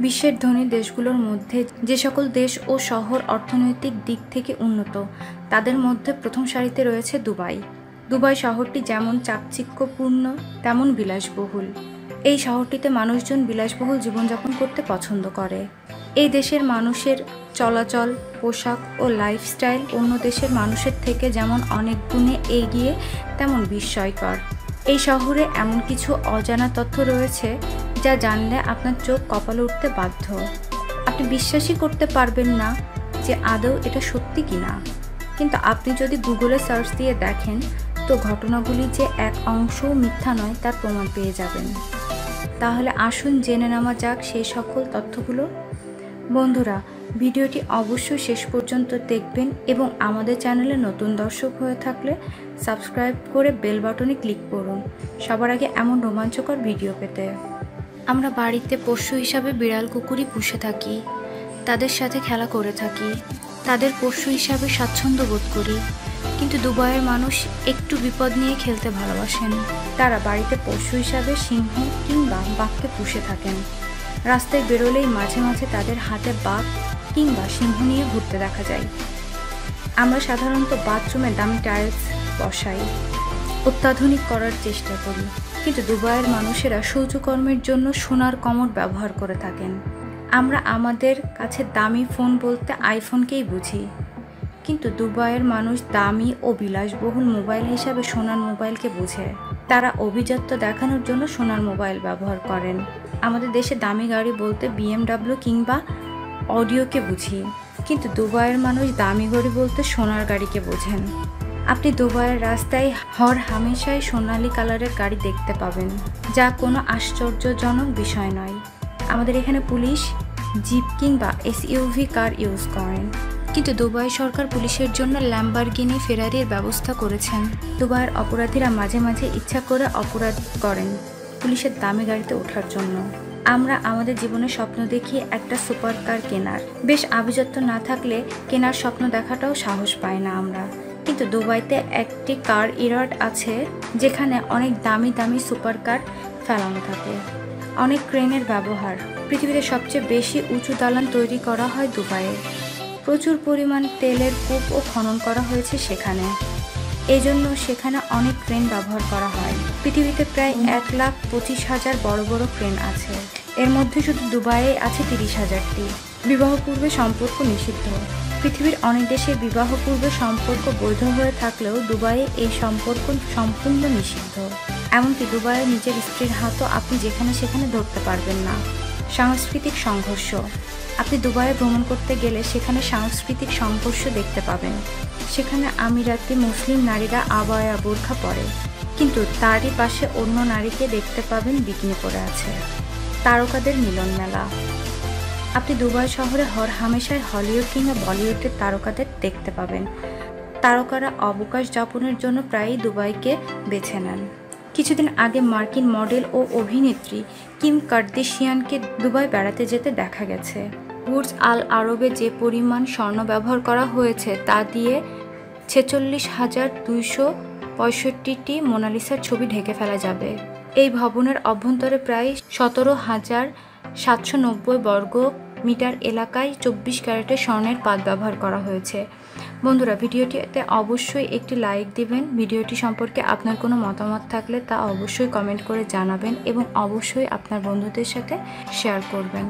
বিশ্বের ধনী দেশগুলোর মধ্যে যে সকল দেশ ও শহর অর্থনৈতিক দিক থেকে উন্নত তাদের মধ্যে প্রথম সারিতে রয়েছে দুবাই। দুবাই শহরটি যেমন চাকচিক্যপূর্ণ তেমন বিলাসবহুল। এই শহরটিতে মানুষজন বিলাসবহুল জীবনযাপন করতে পছন্দ করে। এই দেশের মানুষের চলাচল, পোশাক ও লাইফস্টাইল অন্য দেশের মানুষের থেকে যেমন অনেক গুণে এগিয়ে তেমন বিস্ময়কর। এই শহরে এমন কিছু অজানা তথ্য রয়েছে যা জানলে আপনার চোখ কপালে উঠতে বাধ্য। আপনি বিশ্বাসই করতে পারবেন না যে আদৌ এটা সত্যি কিনা। কিন্তু আপনি যদি গুগলে সার্চ দিয়ে দেখেন তো ঘটনাগুলি যে এক অংশও মিথ্যা নয় তার প্রমাণ পেয়ে যাবেন। তাহলে আসুন জেনে নেওয়া যাক সেই সকল তথ্যগুলো। বন্ধুরা, ভিডিওটি অবশ্যই শেষ পর্যন্ত দেখবেন এবং আমাদের চ্যানেলে নতুন দর্শক হয়ে থাকলে সাবস্ক্রাইব করে বেল বাটনে ক্লিক করুন সবার আগে এমন রোমাঞ্চকর ভিডিও পেতে। আমরা বাড়িতে পোষ্য হিসাবে বিড়াল কুকুরই পুষে থাকি, তাদের সাথে খেলা করে থাকি, তাদের পোষ্য হিসাবে স্বাচ্ছন্দ্য বোধ করি। কিন্তু দুবাইয়ের মানুষ একটু বিপদ নিয়ে খেলতে ভালোবাসেন। তারা বাড়িতে পোষ্য হিসাবে সিংহ কিংবা বাঘকে পুষে থাকেন। রাস্তায় বেরোলেই মাঝে মাঝে তাদের হাতে বাঘ কিংবা সিংহ নিয়ে ঘুরতে দেখা যায়। আমরা সাধারণত বাথরুমে দামি টাইলস বসাই, অত্যাধুনিক করার চেষ্টা করি। কিন্তু দুবাইয়ের মানুষেরা শৌচকর্মের জন্য সোনার কমোড ব্যবহার করে থাকেন। আমরা আমাদের কাছে দামি ফোন বলতে আইফোনকেই বুঝি, কিন্তু দুবাইয়ের মানুষ দামি ও বিলাসবহুল মোবাইল হিসাবে সোনার মোবাইলকে বোঝে। তারা অভিজাত্য দেখানোর জন্য সোনার মোবাইল ব্যবহার করেন। আমাদের দেশে দামি গাড়ি বলতে BMW কিংবা অডিওকে বুঝি, কিন্তু দুবাইয়ের মানুষ দামি গাড়ি বলতে সোনার গাড়িকে বোঝেন। আপনি দুবাইয়ের রাস্তায় হর হামেশাই সোনালি কালারের গাড়ি দেখতে পাবেন, যা কোনো আশ্চর্যজনক বিষয় নয়। আমাদের এখানে পুলিশ জিপ কিংবা SUV কার ইউজ করেন, কিন্তু দুবাই সরকার পুলিশের জন্য ল্যাম্বরগিনি ফেরারির ব্যবস্থা করেছেন। দুবাইয়ের অপরাধীরা মাঝে মাঝে ইচ্ছা করে অপরাধ করেন পুলিশের দামি গাড়িতে ওঠার জন্য। আমরা আমাদের জীবনে স্বপ্ন দেখি একটা সুপার কার কেনার। বেশ আভিজাত্য না থাকলে কেনার স্বপ্ন দেখাটাও সাহস পাই না আমরা। কিন্তু দুবাইতে একটি কার ইয়ার্ড আছে যেখানে অনেক দামি দামি সুপার কার ফেলানো থাকে। অনেক ক্রেনের ব্যবহার। পৃথিবীতে সবচেয়ে বেশি উঁচু দালান তৈরি করা হয় দুবাইয়ে। প্রচুর পরিমাণ তেলের কূপ ও খনন করা হয়েছে সেখানে। এজন্য সেখানে অনেক ক্রেন ব্যবহার করা হয়। পৃথিবীতে প্রায় 1,25,000 বড় বড় ক্রেন আছে। এর মধ্যে শুধু দুবাইয়ে আছে 30,000টি। বিবাহ পূর্বে সম্পর্ক নিষিদ্ধ। পৃথিবীর অনেক দেশে বিবাহ পূর্বে সম্পর্ক বৈধ হয়ে থাকলেও দুবাইয়ে এই সম্পর্ক সম্পূর্ণ নিষিদ্ধ। এমনকি দুবাইয়ে নিজের স্ত্রীর হাতও আপনি যেখানে সেখানে ধরতে পারবেন না। সাংস্কৃতিক সংঘর্ষ। আপনি দুবাইয়ে ভ্রমণ করতে গেলে সেখানে সাংস্কৃতিক সংঘর্ষ দেখতে পাবেন। সেখানে আমিরাতি মুসলিম নারীরা আবায়া বোরখা পরে, কিন্তু তারই পাশে অন্য নারীকে দেখতে পাবেন বিকিনি পরে আছে। তারকাদের মিলন মেলা। আপনি দুবাই শহরে হর হামেশায় হলিউড কিংবা বলিউডের তারকাদের দেখতে পাবেন। তারকারা অবকাশ যাপনের জন্য প্রায়ই দুবাইকে বেছে নেন। কিছুদিন আগে মার্কিন মডেল ও অভিনেত্রী কিম কার্দাশিয়ানকে দুবাই বেড়াতে যেতে দেখা গেছে। বুর্জ আল আরবে যে পরিমাণ স্বর্ণ ব্যবহার করা হয়েছে তা দিয়ে 46,265টি মোনালিসার ছবি ঢেকে ফেলা যাবে। এই ভবনের অভ্যন্তরে প্রায় 17,790 বর্গ মিটার এলাকায় 24 ক্যারেটের স্বর্ণের পাত ব্যবহার করা হয়েছে। বন্ধুরা, ভিডিওটিতে অবশ্যই একটি লাইক দিবেন। ভিডিওটি সম্পর্কে আপনার কোনো মতামত থাকলে তা অবশ্যই কমেন্ট করে জানাবেন এবং অবশ্যই আপনার বন্ধুদের সাথে শেয়ার করবেন।